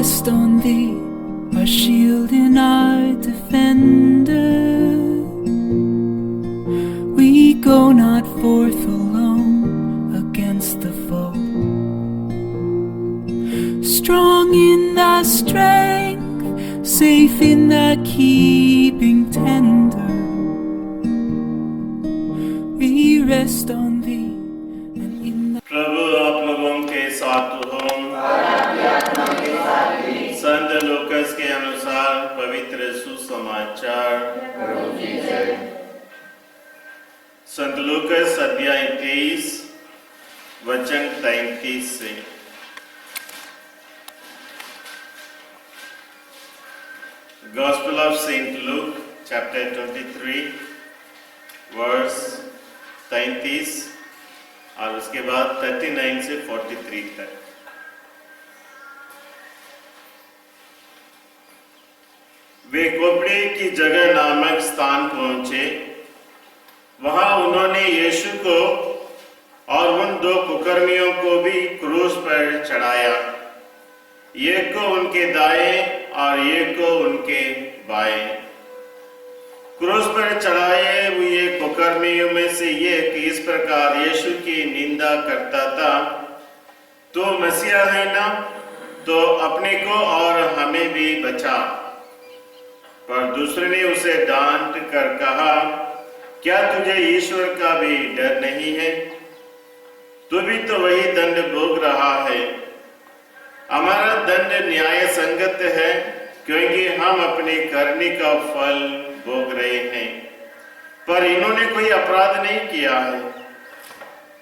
rest on thee, our shield and our defender. We go not forth alone against the foe. Strong in thy strength, safe in thy keeping tender, we rest on thee. प्रभु आप लोगों के साथ हो। संत Lucas के अनुसार पवित्र सुसमाचार। संत Lucas अध्याय 23 वचन 33 से। Gospel of Saint Luke chapter 23 verse 33 और उसके बाद 39 से 43 तक। वे कोपड़े की जगह नामक स्थान पहुंचे। वहां उन्होंने यीशु को और उन 2 कुकर्मियों को भी क्रूस पर चढ़ाया, एक को उनके दाएं और एक को उनके बाएं। क्रूस पर चढ़ाए हुए कुकर्मियों में से एक इस प्रकार यीशु की निंदा करता था, तो मसीहा है ना, तो अपने को और हमें भी बचा। पर दूसरे ने उसे डांट कर कहा, क्या तुझे ईश्वर का भी डर नहीं है? तू भी तो वही दंड भोग रहा है। हमारा दंड न्याय संगत है, क्योंकि हम अपने करने का फल भोग रहे हैं, पर इन्होंने कोई अपराध नहीं किया है।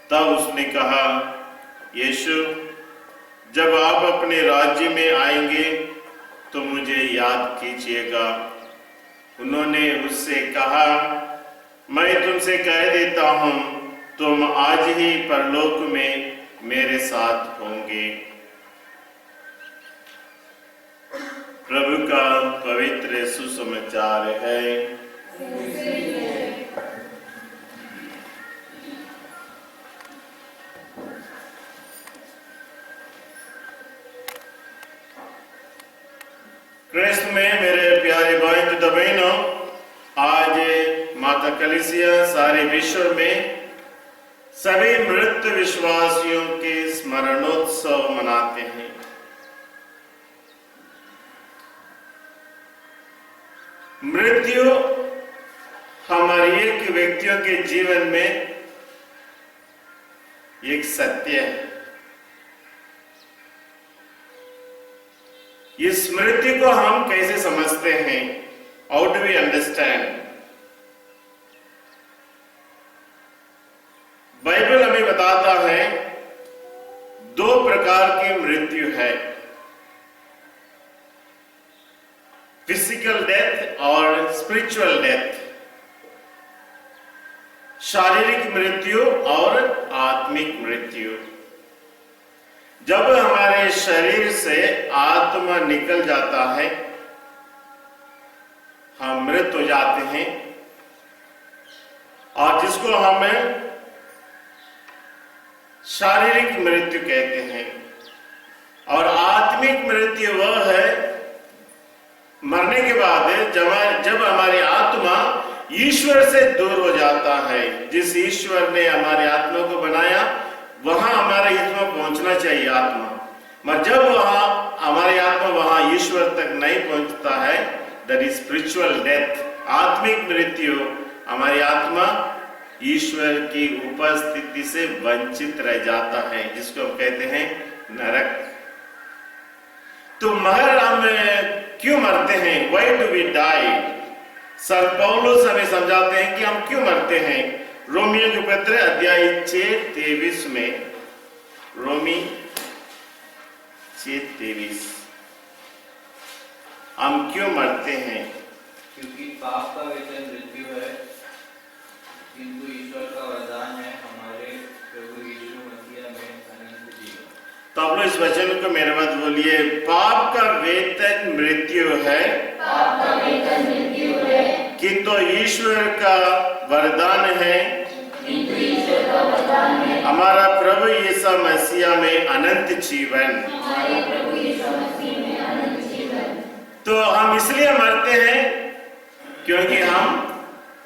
तब उसने कहा, यीशु, जब आप अपने राज्य में आएंगे तो मुझे याद कीजिएगा। उन्होंने उससे कहा, मैं तुमसे कह देता हूं, तुम आज ही परलोक में मेरे साथ होंगे। प्रभु का पवित्र सुसमाचार है। क्रिस्त में मेरे प्यारे भाई तथा बहनों, आज माता कलीसिया सारे विश्व में सभी मृत विश्वासियों के स्मरणोत्सव मनाते हैं। मृत्यु हमारे एक व्यक्तियों के जीवन में एक सत्य है। इस मृत्यु को हम कैसे समझते हैं? How do we understand? Bible हमें बताता है 2 प्रकार की मृत्यु है, फिजिकल डेथ और स्पिरिचुअल डेथ। शारीरिक मृत्यु और आत्मिक मृत्यु। जब हमारे शरीर से आत्मा निकल जाता है, हम मृत हो जाते हैं, और जिसको हम शारीरिक मृत्यु कहते हैं। और आत्मिक मृत्यु वह है मरने के बाद जब हमारी आत्मा ईश्वर से दूर हो जाता है। जिस ईश्वर ने हमारी आत्मा को बनाया, वहां हमारी आत्मा पहुंचना चाहिए आत्मा, मगर जब वहां हमारी आत्मा वहां ईश्वर तक नहीं पहुंचता है, दैट इज स्पिरिचुअल डेथ, आत्मिक मृत्यु। हमारी आत्मा ईश्वर की उपस्थिति से वंचित रह जाता है, जिसको हम कहते हैं नरक। तो मगर हम क्यों मरते हैं? Why do we die? Sir पौलुस हमें समझाते हैं कि हम क्यों मरते हैं। रोमियो के पत्र अध्याय 6:23 में, रोमी 6:23, हम क्यों मरते हैं? क्योंकि पाप का वेतन मृत्यु है, किंतु ईश्वर का वरदान है हमारे प्रभु यीशु मसीह में अनंत जीवन। तो आप लोग इस वचन को मेरे बाद बोलिए, पाप का वेतन मृत्यु है, पाप का वेतन मृत्यु है, किंतु ईश्वर का वरदान है, किंतु ईश्वर का वरदान है हमारा प्रभु यीशु मसीह में अनंत जीवन। हमारे प्रभु यीशु मसीह में तो हम इसलिए मरते हैं क्योंकि हम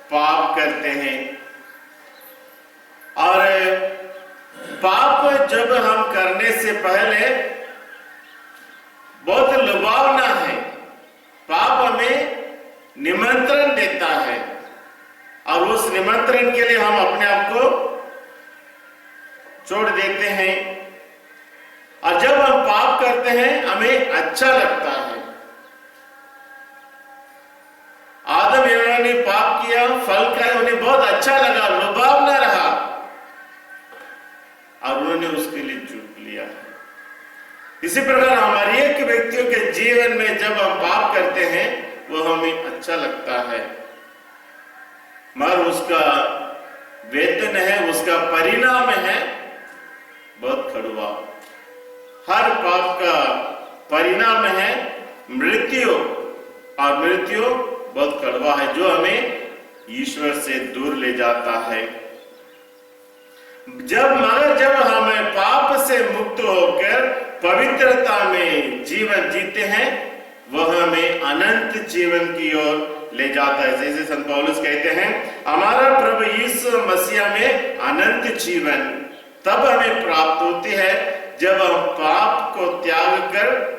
पाप करते हैं। और पाप जब हम करने से पहले बहुत लुभावना है। पाप हमें निमंत्रण देता है और उस निमंत्रण के लिए हम अपने आप को छोड़ देते हैं। और जब हम पाप करते हैं हमें अच्छा लगता है। आदम एवा ने पाप किया, फल खाया, उन्हें बहुत अच्छा लगा, लुभावना रहा और उन्होंने उसके लिए झूठ लिया। इसी प्रकार हमारे एक व्यक्तियों के जीवन में जब हम पाप करते हैं वो हमें अच्छा लगता है, मगर उसका वेतन है, उसका परिणाम है बहुत कड़वा। हर पाप का परिणाम है मृत्यु, और मृत्यु बहुत कड़वा है जो हमें ईश्वर से दूर ले जाता है। जब हम पाप से मुक्त होकर पवित्रता में जीवन जीते हैं वह हमें अनंत जीवन की ओर ले जाता है। जैसे संत पौलुस कहते हैं, हमारा प्रभु यीशु मसीह में अनंत जीवन तब हमें प्राप्त होती है जब हम पाप को त्याग कर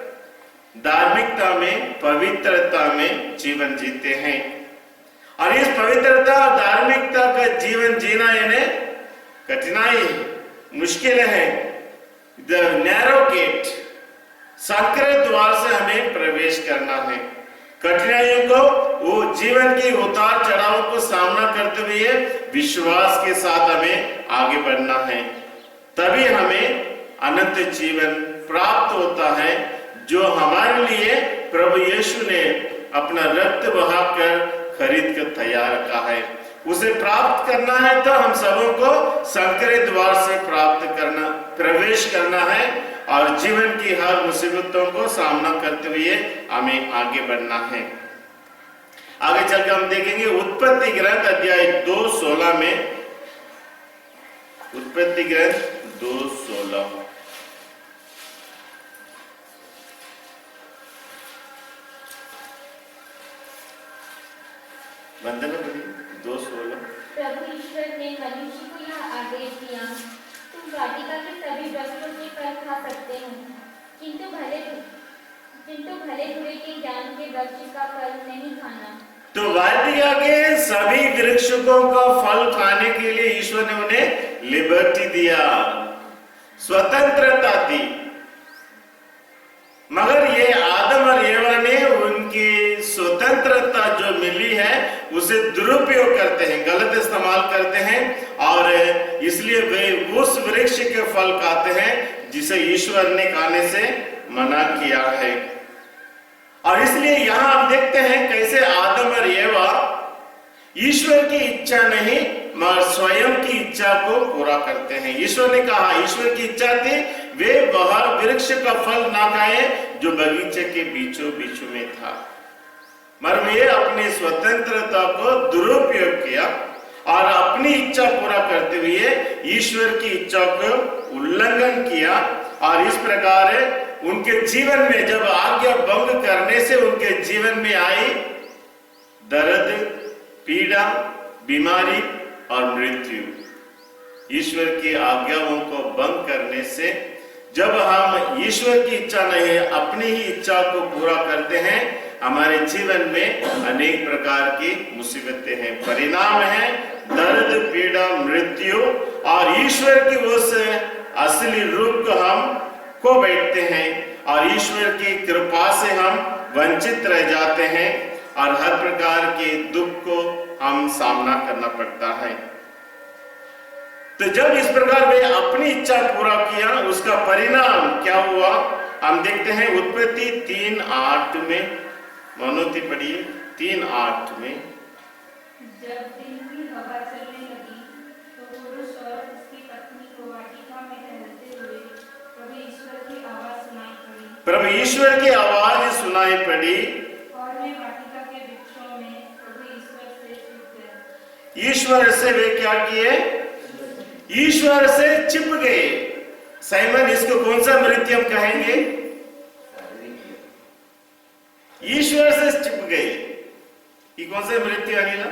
धार्मिकता में, पवित्रता में जीवन जीते हैं। और इस पवित्रता और धार्मिकता का जीवन जीना यानी कठिनाई है, मुश्किल है। द नैरो गेट, संकरे द्वार से हमें प्रवेश करना है। कठिनाइयों को, वो जीवन की उतार चढ़ाव को सामना करते हुए विश्वास के साथ हमें आगे बढ़ना है। तभी हमें अनंत जीवन प्राप्त होता है जो हमारे लिए प्रभु यीशु ने अपना रक्त बहाकर खरीद कर तैयार रखा है। उसे प्राप्त करना है तो हम सबों को संकरे द्वार से प्रवेश करना है और जीवन की हर मुसीबतों को सामना करते हुए हमें आगे बढ़ना है। आगे चलकर हम देखेंगे उत्पत्ति ग्रंथ अध्याय 2:16 में, उत्पत्ति ग्रंथ 2:16 वंदना 2:16। प्रभु ईश्वर ने मनुष्य को यह आदेश दिया, तुम वाटिका के सभी वृक्षों के फल खा सकते हो, किंतु भले बुरे के ज्ञान के वृक्ष का फल नहीं खाना। तो वाटिका के सभी वृक्षों का फल खाने के लिए ईश्वर ने उन्हें लिबर्टी दिया, स्वतंत्रता दी। मगर ये आदम और एवा ने उनकी स्वतंत्रता जो मिली है उसे दुरुपयोग करते हैं, गलत इस्तेमाल करते हैं और इसलिए वे उस वृक्ष के फल खाते हैं जिसे ईश्वर ने खाने से मना किया है। और इसलिए यहां हम देखते हैं कैसे आदम और एवा ईश्वर की इच्छा नहीं मगर स्वयं की इच्छा को पूरा करते हैं। ईश्वर ने कहा, ईश्वर की इच्छा थी वे वह वृक्ष का फल ना खाएं जो बगीचे के बीचों बीच में था, मगर वे अपनी स्वतंत्रता को दुरुपयोग किया और अपनी इच्छा पूरा करते हुए ईश्वर की इच्छा को उल्लंघन किया। और इस प्रकार उनके जीवन में जब आज्ञा भंग करने से उनके जीवन में आई दर्द, पीड़ा, बीमारी और मृत्यु। ईश्वर की आज्ञाओं को भंग करने से जब हम ईश्वर की इच्छा नहीं अपनी ही इच्छा को पूरा करते हैं हमारे जीवन में अनेक प्रकार की मुसीबतें हैं, परिणाम है दर्द, पीड़ा, मृत्यु और ईश्वर की उस असली रूप को हम खो बैठते हैं और ईश्वर की कृपा से हम वंचित रह जाते हैं और हर प्रकार के दुख को हम सामना करना पड़ता है। तो जब इस प्रकार वे अपनी इच्छा पूरा किया उसका परिणाम क्या हुआ हम देखते हैं उत्पत्ति 3:8 में। मनोती पढ़िए 3:8 में। जब दिन की हवा चलने लगी तो पुरुष और उसकी पत्नी को वाटिका में टहलते हुए प्रभु ईश्वर की आवाज सुनाई पड़ी। प्रभु ईश्वर की आवाज सुनाई पड़ी और वे वाटिका के वृक्षों में प्रभु ईश्वर से छिप गए। ईश्वर से वे क्या किए? ईश्वर से छिप गए। साइमन इसको कौन सा मृत्यु कहेंगे? ईश्वर से चिप गए। ये कौन सी मृत्यु अनिला?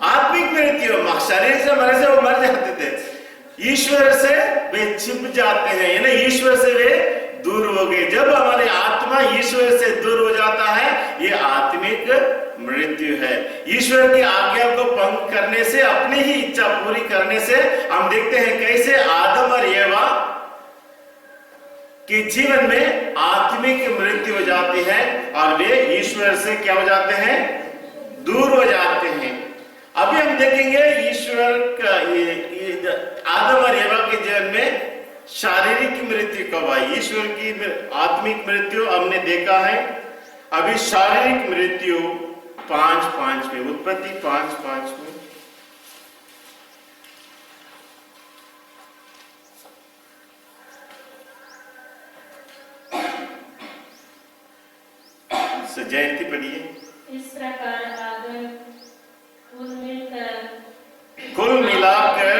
आत्मिक मृत्यु। शरीर से मरे से वो मर जाते थे, ईश्वर से वे छिप जाते हैं, यानी ईश्वर से वे दूर हो गए। जब हमारी आत्मा ईश्वर से दूर हो जाता है, ये आत्मिक मृत्यु है। ईश्वर की आज्ञा को भंग करने से, अपनी ही इच्छा पूरी करने से हम देखते हैं कैसे आदम और एवा के जीवन में आत्मिक मृत्यु हो जाती है और वे ईश्वर से क्या हो जाते हैं? दूर हो जाते हैं। अभी हम देखेंगे ईश्वर का ये आदम और एवा के जीवन में शारीरिक मृत्यु कब आई। ईश्वर की आत्मिक मृत्यु हमने देखा है। अभी शारीरिक मृत्यु 5:5 में, उत्पत्ति 5:5 में। जयंती पढ़िए। इस प्रकार आदम कुल मिलाकर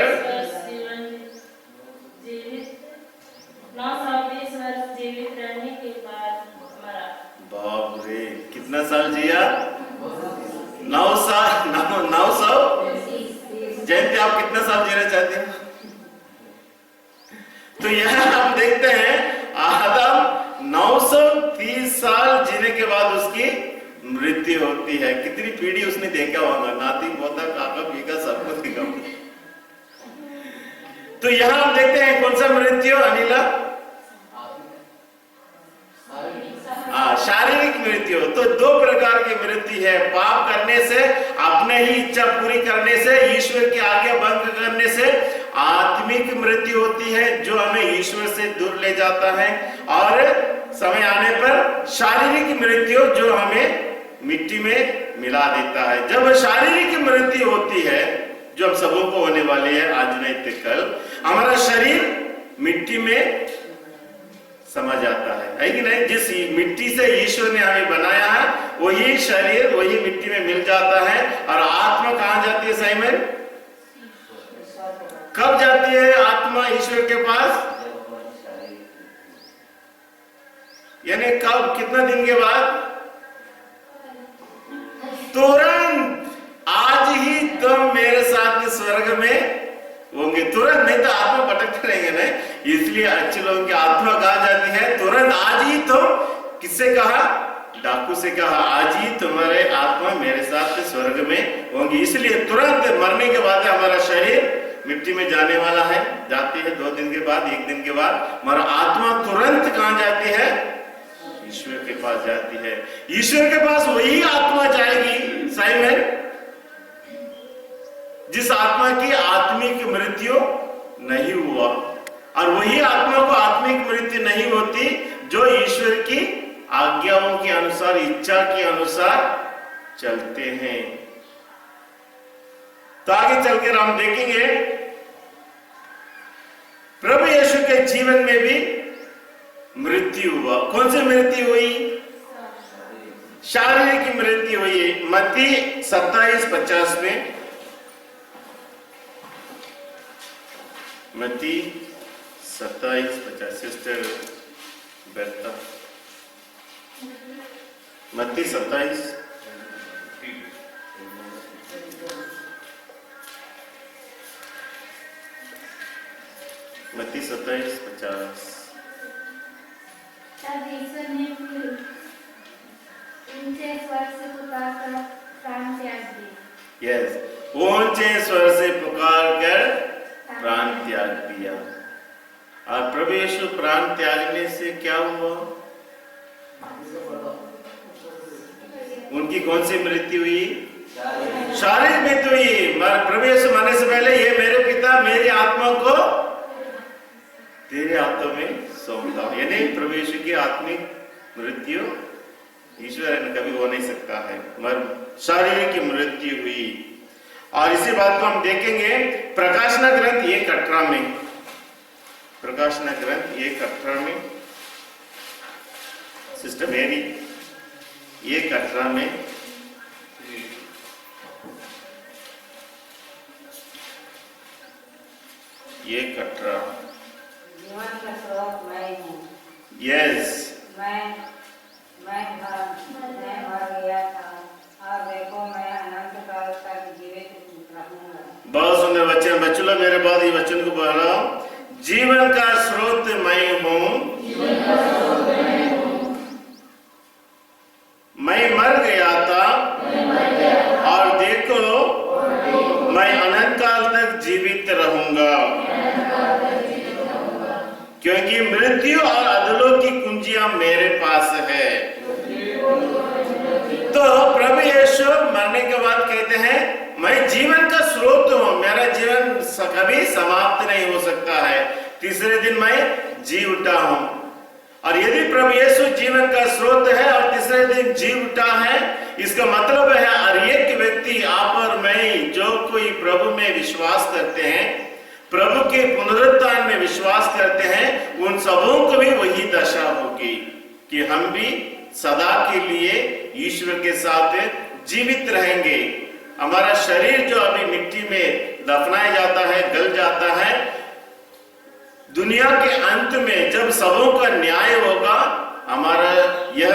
जीवित 920 वर्ष जीवित रहने के बाद मरा। बाप रे, कितना साल जिया? 900। जयंती आप कितना साल जीना चाहते हैं? तो यह हम देखते हैं आदम 930 साल जीने के बाद उसकी मृत्यु होती है। कितनी पीढ़ी उसने देखा होगा, नाती पोता काका पीका सब कुछ देखा। तो यहां हम देखते हैं कौन सा मृत्यु अनिला? शारीरिक मृत्यु। तो 2 प्रकार की मृत्यु है, पाप करने से, अपने ही इच्छा पूरी करने से, ईश्वर की आज्ञा भंग करने से आत्मिक मृत्यु होती है जो हमें ईश्वर से दूर ले जाता है, और समय आने पर शारीरिक मृत्यु जो हमें मिट्टी में मिला देता है। जब शारीरिक मृत्यु होती है, जो हम सबों को होने वाली है आज नहीं तो कल, हमारा शरीर मिट्टी में समा जाता है कि नहीं? जिस मिट्टी से ईश्वर ने हमें बनाया है वही शरीर वही मिट्टी में मिल जाता है। और आत्मा कहां जाती है साइमन? कब जाती है आत्मा ईश्वर के पास? यानी कब? कितना दिन के बाद? तुरंत। आज ही तुम मेरे साथ स्वर्ग में होंगे। तुरंत, नहीं तो आत्मा भटकते रहेंगे नहीं। इसलिए अच्छे लोगों की आत्मा कहा जाती है तुरंत। आज ही तुम, किससे कहा? डाकू से कहा, आज ही तुम्हारे आत्मा मेरे साथ स्वर्ग में होंगी। इसलिए तुरंत मरने के बाद हमारा शरीर मिट्टी में जाने वाला है, जाती है 2 दिन के बाद, 1 दिन के बाद। हमारा आत्मा तुरंत कहां जाती है? ईश्वर के पास जाती है। ईश्वर के पास वही आत्मा जाएगी साइमन जिस आत्मा की आत्मिक मृत्यु नहीं हुआ, और वही आत्मा को आत्मिक मृत्यु नहीं होती जो ईश्वर की आज्ञाओं के अनुसार, इच्छा के अनुसार चलते हैं। तो आगे चलकर हम देखेंगे प्रभु यीशु के जीवन में भी मृत्यु हुआ। कौन सी मृत्यु हुई? शारीरिक मृत्यु हुई। मत्ती 27:50 में, मत्ती 27:50, सिस्टर बेटा, मत्ती 27 मत्ती 27:50। तब ईश्वर ने फिर ऊंचे स्वर से पुकारकर प्राण त्याग दिया। यस, ऊंचे स्वर से पुकारकर प्राण त्याग दिया। और प्रभु यीशु प्राण त्यागने से क्या हुआ? उनकी कौन सी मृत्यु हुई? शारीरिक मृत्यु हुई। प्रभु यीशु मरने से पहले, ये मेरे पिता मेरी आत्मा को तेरे हाथों में सौंपता हूं। यानी प्रभु यीशु की आत्मिक मृत्यु ईश्वर ने कभी हो नहीं सकता है, शारीरिक की मृत्यु हुई। और इसी बात को हम देखेंगे प्रकाशना ग्रंथ 1:18 में, प्रकाशना ग्रंथ 1:18 में, सिस्टर मेरी 1:18 में, ये 1:18। जीवन का स्रोत मैं हूँ। यस, मैं मैं मर गया था और देखो मैं अनंत काल तक जीवित रहूंगा। बहुत सुंदर वचन। बच्चों लोग मेरे बाद ये वचन को बोला, जीवन का स्रोत मैं हूँ, मैं मर गया था और देखो मैं अनंत काल तक जीवित रहूंगा, क्योंकि मृत्यु और अधलों की कुंजियां मेरे पास है। तो प्रभु यीशु मरने के बाद कहते हैं मैं जीवन का स्रोत हूं, मेरा जीवन कभी समाप्त नहीं हो सकता है, तीसरे दिन मैं जी उठा हूं। और यदि प्रभु यीशु जीवन का स्रोत है और तीसरे दिन जी उठा है, इसका मतलब है हर एक व्यक्ति, आप और मैं, जो कोई प्रभु में विश्वास करते हैं, प्रभु के पुनरुत्थान में विश्वास करते हैं, उन सबों को भी वही दशा होगी कि हम भी सदा के लिए ईश्वर के साथ जीवित रहेंगे। हमारा शरीर जो अभी मिट्टी में दफनाया जाता है, गल जाता है, दुनिया के अंत में जब सबों का न्याय होगा, हमारा यह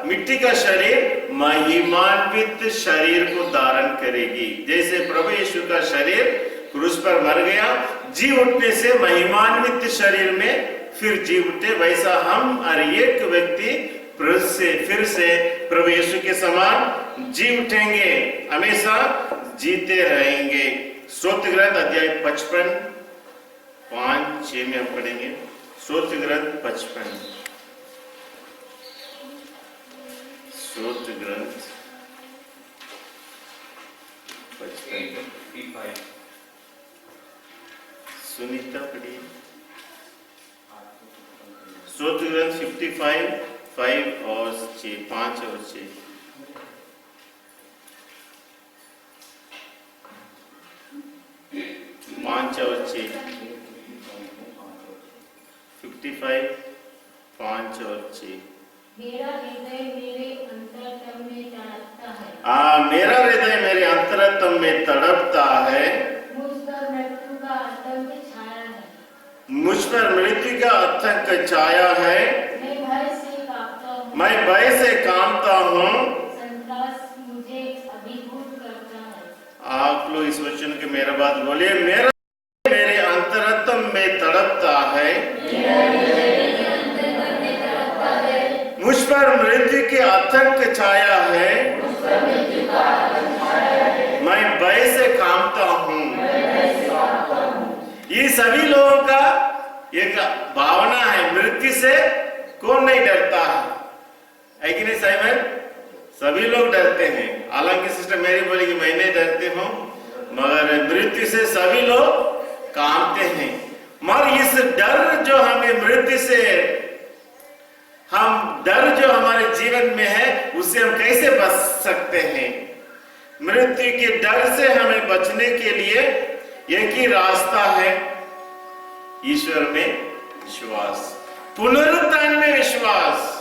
मिट्टी का शरीर महिमान्वित शरीर को धारण करेगी। जैसे प्रभु यीशु का शरीर क्रूस पर मर गया, जी उठने से महिमान्वित शरीर में फिर जी उठे, वैसा हम हर एक व्यक्ति फिर से प्रभु यीशु के समान जी उठेंगे, हमेशा जीते रहेंगे। स्तोत्र ग्रंथ अध्याय 55 5-6 में हम पढ़ेंगे। स्तोत्र ग्रंथ 55, स्तोत्र ग्रंथ 55 सुनीता पढ़िए। स्तोत्र ग्रंथ 55 5 और 6, 5 और 6। पांच और 6, 55 5 और 6। मेरा हृदय मेरे अंतरतम में तड़पता है। मेरा हृदय मेरे अंतरतम में तड़पता है। मुझ पर मृत्यु का आतंक छाया है। मुझ पर मृत्यु का आतंक छाया है। मैं भय से कांपता हूँ। मैं भय से कांपता हूँ। संतोष मुझे अभिभूत करता है। आप लोग इस वचन के मेरा बात बोलिए। मेरा मेरे अंतरतम में तड़पता है। मुझ पर मृत्यु के आतंक छाया है। मैं भय से कांपता हूँ। ये सभी लोगों का एक भावना है, मृत्यु से कौन नहीं डरता है कि नहीं साइमन? सभी लोग डरते हैं। हालांकि सिस्टर मेरी बोली कि मैं नहीं डरती हूँ, मगर मृत्यु से सभी लोग कांपते हैं। मगर इस डर जो हमें मृत्यु से, हम डर जो हमारे जीवन में है, उससे हम कैसे बच सकते हैं? मृत्यु के डर से हमें बचने के लिए एक ही रास्ता है, ईश्वर में विश्वास, पुनरुत्थान में विश्वास।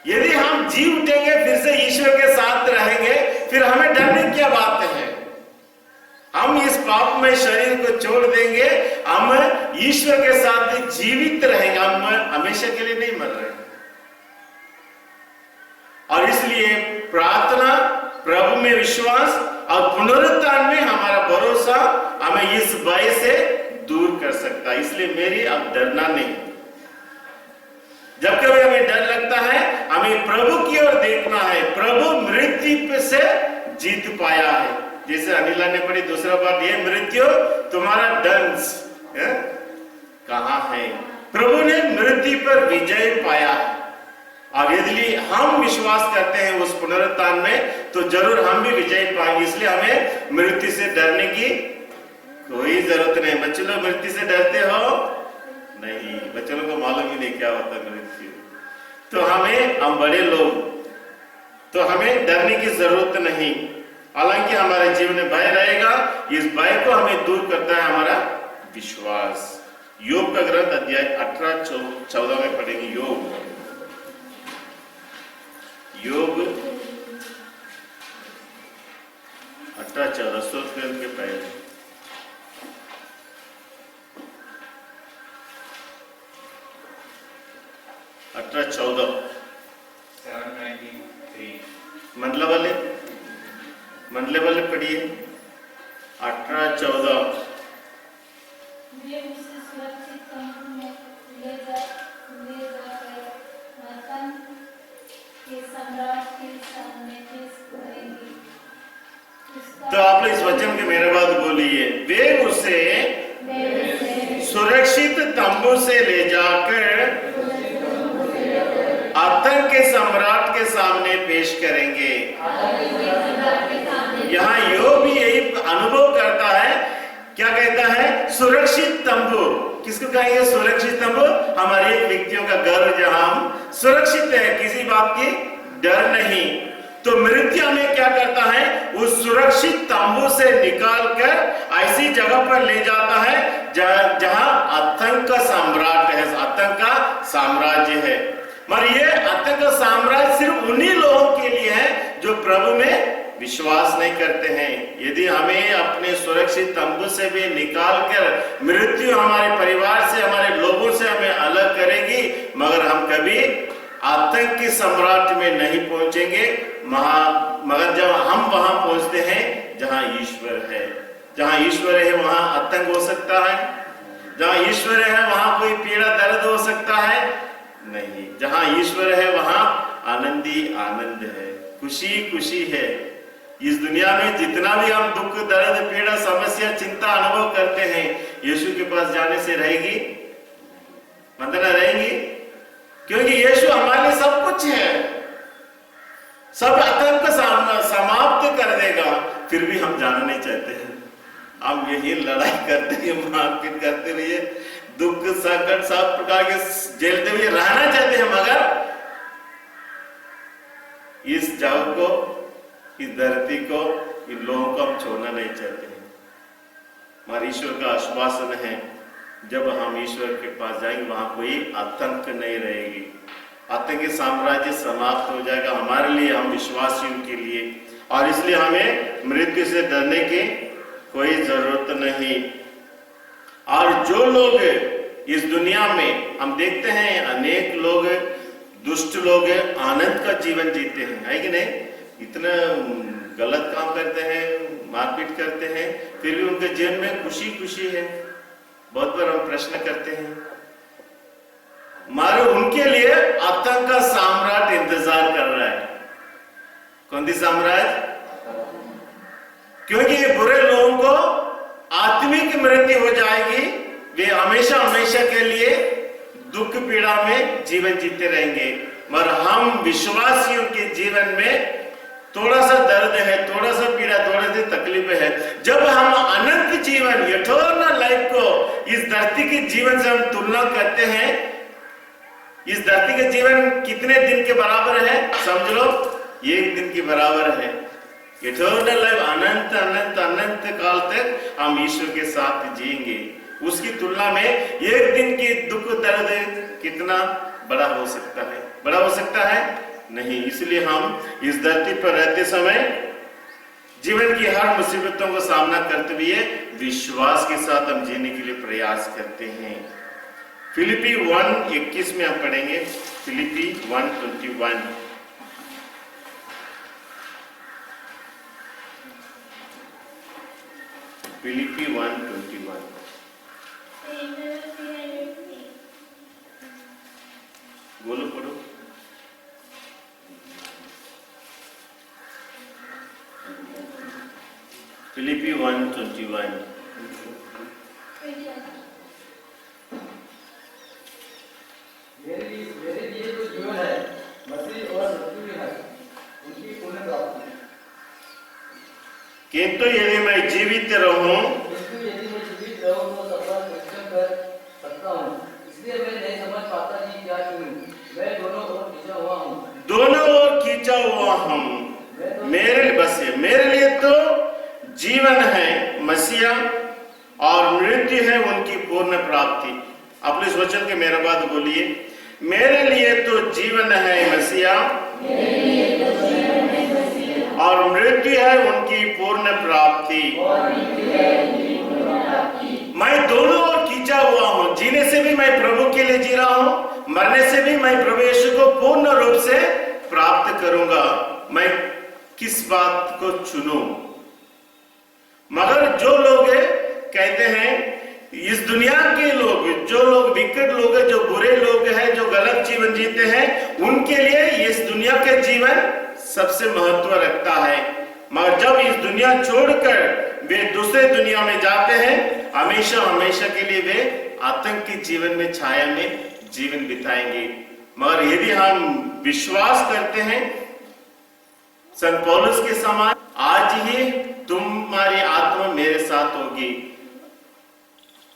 यदि हम जी उठेंगे, फिर से ईश्वर के साथ रहेंगे, फिर हमें डरने की क्या बात है? हम इस पाप में शरीर को छोड़ देंगे, हम ईश्वर के साथ जीवित रहेंगे, हम हमेशा के लिए नहीं मर रहे। और इसलिए प्रार्थना, प्रभु में विश्वास और पुनरुत्थान में हमारा भरोसा हमें इस भय से दूर कर सकता है। इसलिए मेरी अब डरना नहीं। जब कभी हमें डर लगता है, हमें प्रभु की ओर देखना है। प्रभु मृत्यु से जीत पाया है। जैसे अनिला ने पढ़ी दूसरा बात, ये मृत्यु तुम्हारा दंश कहां है? प्रभु ने मृत्यु पर विजय पाया है। और यदि हम विश्वास करते हैं उस पुनरुत्थान में, तो जरूर हम भी विजय पाएंगे। इसलिए हमें मृत्यु से डरने की कोई जरूरत नहीं। बच्चे लोग मृत्यु से डरते हो? नहीं, बच्चों को मालूम ही नहीं क्या होता मृत्यु। तो हम बड़े लोग, तो हमें डरने की जरूरत नहीं। हालांकि हमारे जीवन में भय रहेगा, इस भय को हमें दूर करता है हमारा विश्वास। योग का ग्रंथ अध्याय 18-14 में पढ़ेंगे। योग 18-14 स्तोत्र ग्रंथ के पहले। पढ़िए 18-14। वे उसे सुरक्षित तंबू में ले जाकर आतंक के सम्राट के सामने पेश करेंगे। तो आप लोग इस वचन के मेरे बाद बोलिए, वे उसे सुरक्षित तंबू से ले जाकर आतंक के सम्राट के सामने पेश करेंगे। यहाँ यो भी यही अनुभव करता है, क्या कहता है? सुरक्षित तंबू। किसको कहेंगे सुरक्षित तंबू? हमारे व्यक्तियों का घर जहां हम सुरक्षित है, किसी बात की डर नहीं। तो मृत्यु हमें क्या करता है? उस सुरक्षित तंबू से निकालकर ऐसी जगह पर ले जाता है जहां आतंक का सम्राट है, आतंक का साम्राज्य है। मगर ये आतंक का साम्राज्य सिर्फ उन्हीं लोगों के लिए है जो प्रभु में विश्वास नहीं करते हैं। यदि हमें अपने सुरक्षित तंबू से भी निकालकर मृत्यु हमारे परिवार से, हमारे लोगों से हमें अलग करेगी, मगर हम कभी आतंक के सम्राट में नहीं पहुंचेंगे। मगर जब हम वहां पहुंचते हैं जहां ईश्वर है, जहां ईश्वर है वहां आतंक हो सकता है, जहां ईश्वर है वहां कोई पीड़ा दर्द हो सकता है नहीं। जहां ईश्वर है वहां आनंदी आनंद है, खुशी खुशी है। इस दुनिया में जितना भी हम दुख दर्द पीड़ा समस्या चिंता अनुभव करते हैं, यीशु के पास जाने से रहेगी? वंदना रहेगी, क्योंकि यीशु हमारे लिए सब कुछ है, सब आतंक समाप्त कर देगा। फिर भी हम जाना नहीं चाहते हैं, हम यही लड़ाई करते हैं, मारपीट करते हुए, दुख संकट सब प्रकार के झेलते हुए रहना चाहते हैं, मगर इस जगह को, इस धरती को, इन लोगों को हम छोड़ना नहीं चाहते हैं। हमारे ईश्वर का आश्वासन है, जब हम ईश्वर के पास जाएंगे वहां कोई आतंक नहीं रहेगी, आतंक के साम्राज्य समाप्त हो जाएगा हमारे लिए, हम विश्वासियों के लिए। और इसलिए हमें मृत्यु से डरने की कोई जरूरत नहीं। और जो लोग इस दुनिया में हम देखते हैं, अनेक लोग दुष्ट लोग आनंद का जीवन जीते हैं, है कि नहीं? इतना गलत काम करते हैं, मारपीट करते हैं, फिर भी उनके जीवन में खुशी खुशी है। बहुत बार हम प्रश्न करते हैं, मारे उनके लिए आतंक का साम्राज्य इंतजार कर रहा है। कौन सी साम्राज्य? क्योंकि बुरे लोगों को आत्मिक मृत्यु हो जाएगी, वे हमेशा हमेशा के लिए दुख पीड़ा में जीवन जीते रहेंगे। मगर हम विश्वासियों के जीवन में थोड़ा सा दर्द है, थोड़ा सा पीड़ा, थोड़ी सी तकलीफ है। जब हम अनंत जीवन, इटर्नल लाइफ को इस धरती के जीवन से हम तुलना करते हैं, इस धरती के जीवन कितने दिन के बराबर है? समझ लो, एक दिन के बराबर है। इटर्नल लाइफ, अनंत अनंत अनंत काल तक हम ईश्वर के साथ जिएंगे। उसकी तुलना में एक दिन की दुख दर्द कितना बड़ा हो सकता है? बड़ा हो सकता है नहीं। इसलिए हम इस धरती पर रहते समय जीवन की हर मुसीबतों का सामना करते हुए विश्वास के साथ हम जीने के लिए प्रयास करते हैं। फिलिपी 1:21 में हम पढ़ेंगे, फिलिपी 1:21। फिलिपी 1:21 बोलो, पढ़ो। फिलिपी 1:21 मेरे लिए तो जीवन है, मसीह और मृत्यु भी है, उनकी पुण्य प्राप्ति। किंतु यदि मैं जीवित रहूं तो सफल क्रिश्चियन कर सकता हूँ, इसलिए मैं नहीं समझ पाता कि क्या चुनूं। मैं दोनों ओर खींचा हुआ हूँ, दोनों ओर खींचा हुआ हूँ। मेरे लिए तो जीवन है मसीहा और मृत्यु है उनकी पूर्ण प्राप्ति। आप इस वचन के मेरे बाद बोलिए, मेरे लिए तो जीवन है मसीहा और मृत्यु है उनकी पूर्ण प्राप्ति। मैं दोनों ओर खींचा हुआ हूँ, जीने से भी मैं प्रभु के लिए जी रहा हूँ, मरने से भी मैं प्रभु यीशु को पूर्ण रूप से प्राप्त करूंगा। मैं किस बात को चुनूं? दुनिया के लोग, जो लोग विकट लोग हैं, जो बुरे लोग हैं, जो गलत जीवन जीते हैं, उनके लिए इस दुनिया का जीवन सबसे महत्व रखता है। मगर जब इस दुनिया छोड़कर वे दूसरे दुनिया में जाते हैं, हमेशा हमेशा के लिए वे आतंक के जीवन में, छाया में जीवन बिताएंगे। मगर यदि हम विश्वास करते हैं संत पौलुस के समान, आज ही तुम्हारी आत्मा मेरे साथ होगी,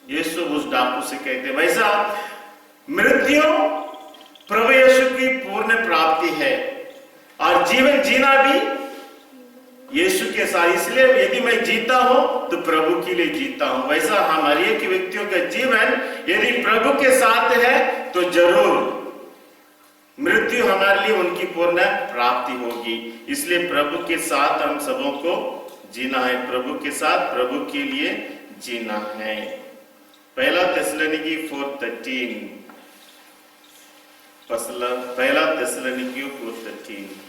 यीशु उस डाकू से कहते, वैसा मृत्यु प्रभु यीशु की पूर्ण प्राप्ति है और जीवन जीना भी यीशु के साथ। इसलिए यदि मैं जीता हूं तो प्रभु के लिए जीता हूं। वैसा हमारे एक व्यक्तियों का जीवन यदि प्रभु के साथ है तो जरूर मृत्यु हमारे लिए उनकी पूर्ण प्राप्ति होगी। इसलिए प्रभु के साथ हम सबों को जीना है, प्रभु के साथ, प्रभु के लिए जीना है। पहला थिस्सलुनीकी 4:13, पहला थिस्सलुनीकी 4:13।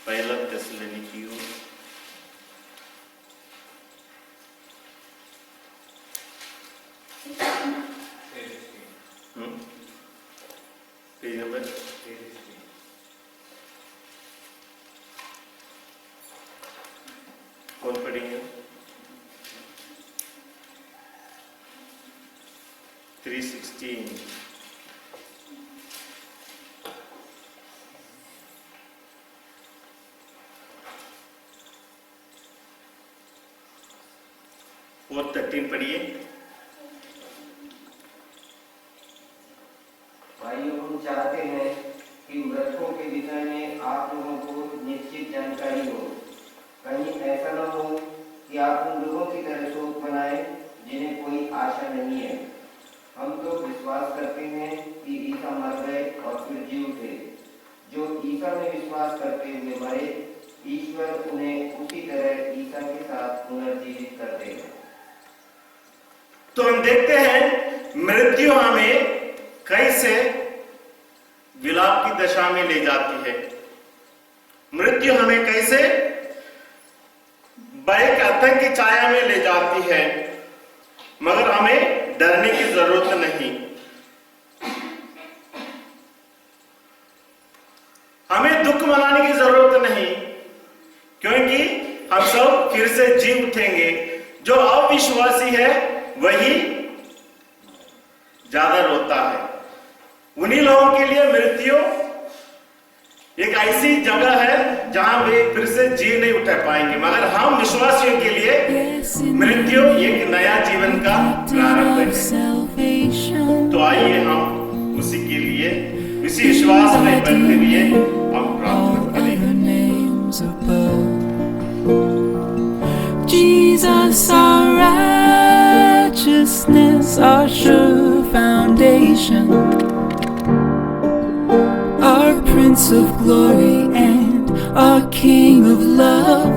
पहला थिस्सलुनीकी पेज नंबर 316। कौन पढ़ेंगे? 316। और 13 पढ़िए। भाइयों, हम चाहते हैं कि मृतकों के विषय में आप लोगों को निश्चित जानकारी हो। कहीं ऐसा न हो कि आप उन लोगों की तरह शोक बनाए जिन्हें कोई आशा नहीं है। हम तो विश्वास करते हैं कि ईसा मर गए और फिर जी उठे। जो ईसा में विश्वास करते हुए मरे, ईश्वर उन्हें उसी तरह ईसा के साथ पुनर्जीवित कर देगा। तो हम देखते हैं मृत्यु हमें कैसे विलाप की दशा में ले जाती है। मृत्यु हमें कैसे भय के आतंक की छाया में ले जाती है। मगर हमें डरने की जरूरत नहीं, हमें दुख मनाने की जरूरत नहीं, क्योंकि हम सब फिर से जी उठेंगे। जो अविश्वासी है वही ज्यादा रोता है। उन्हीं लोगों के लिए मृत्यु एक ऐसी जगह है जहां वे फिर से जी नहीं उठा पाएंगे। मगर हम विश्वासियों के लिए मृत्यु एक नया जीवन का प्रारंभ है। तो आइए हम उसी के लिए, इसी विश्वास में बनते हुए हम प्रार्थना करें। Jesus, our righteousness, our sure foundation, our Prince of Glory and our King of Love.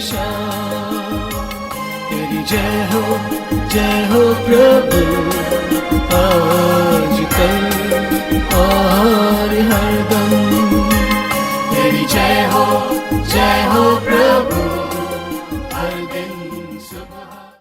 रक्षा। तेरी जय हो प्रभु, आज कल और हरदम।